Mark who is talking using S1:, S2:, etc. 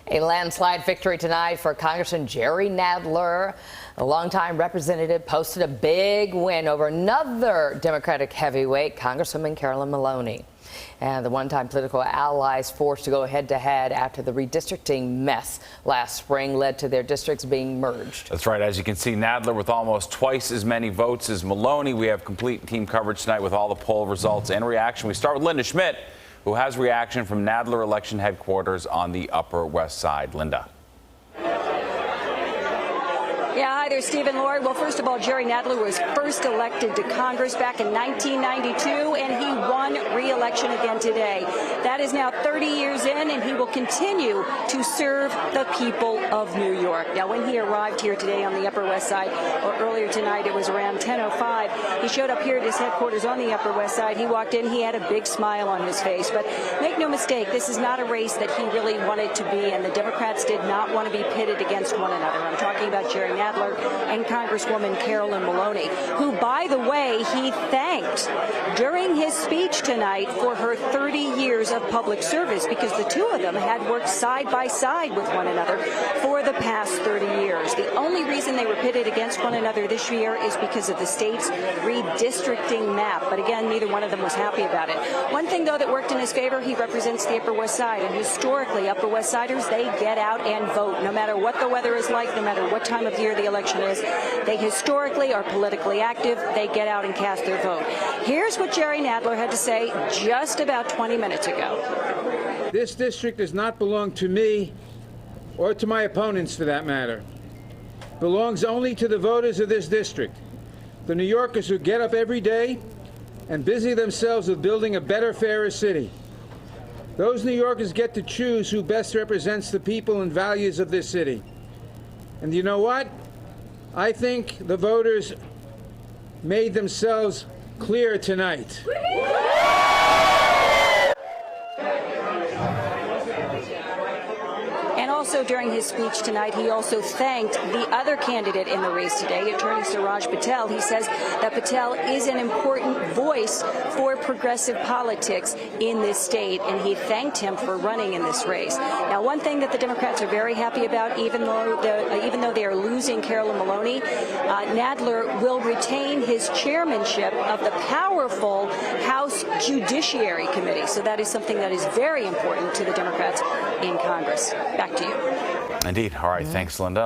S1: A landslide victory tonight for Congressman Jerry Nadler. A longtime representative posted a big win over another Democratic heavyweight, Congresswoman Carolyn Maloney. And the one-time political allies forced to go head-to-head after the redistricting mess last spring led to their districts being merged.
S2: That's right. As you can see, Nadler with almost twice as many votes as Maloney. We have complete team coverage tonight with all the poll results and reaction. We start with Linda Schmidt, who has reaction from Nadler election headquarters on the Upper West Side. Linda.
S3: Yeah, hi there, Stephen, Lord. Well, first of all, Jerry Nadler was first elected to Congress back in 1992, and he won re-election again today. That is now 30 years in, and he will continue to serve the people of New York. Now, when he arrived here today on the Upper West Side, or earlier tonight, it was around 10:05, he showed up here at his headquarters on the Upper West Side. He walked in, he had a big smile on his face. But make no mistake, this is not a race that he really wanted to be, and the Democrats did not want to be pitted against one another. I'm talking about Jerry Nadler and Congresswoman Carolyn Maloney, who, by the way, he thanked during his speech tonight for her 30 years of public service, because the two of them had worked side by side with one another for the past 30 years. The only reason they were pitted against one another this year is because of the state's redistricting map. But again, neither one of them was happy about it. One thing, though, that worked in his favor, he represents the Upper West Side, and historically, Upper West Siders, they get out and vote, no matter what the weather is like, no matter what time of year the election is. They historically are politically active. They get out and cast their vote. Here's what Jerry Nadler had to say just about 20 minutes ago.
S4: This district does not belong to me or to my opponents, for that matter. It belongs only to the voters of this district, the New Yorkers who get up every day and busy themselves with building a better, fairer city. Those New Yorkers get to choose who best represents the people and values of this city. And you know what? I think the voters made themselves clear tonight.
S3: And also during his speech tonight, he also thanked the other candidate in the race today, Attorney Siraj Patel. He says that Patel is an important voice for progressive politics in this state, and he thanked him for running in this race. Now, one thing that the Democrats are very happy about, even though they are losing Carolyn Maloney, Nadler will retain his chairmanship of the powerful House Judiciary Committee. So that is something that is very important to the Democrats in Congress. Back to you.
S2: Indeed. All right. Thanks, Linda.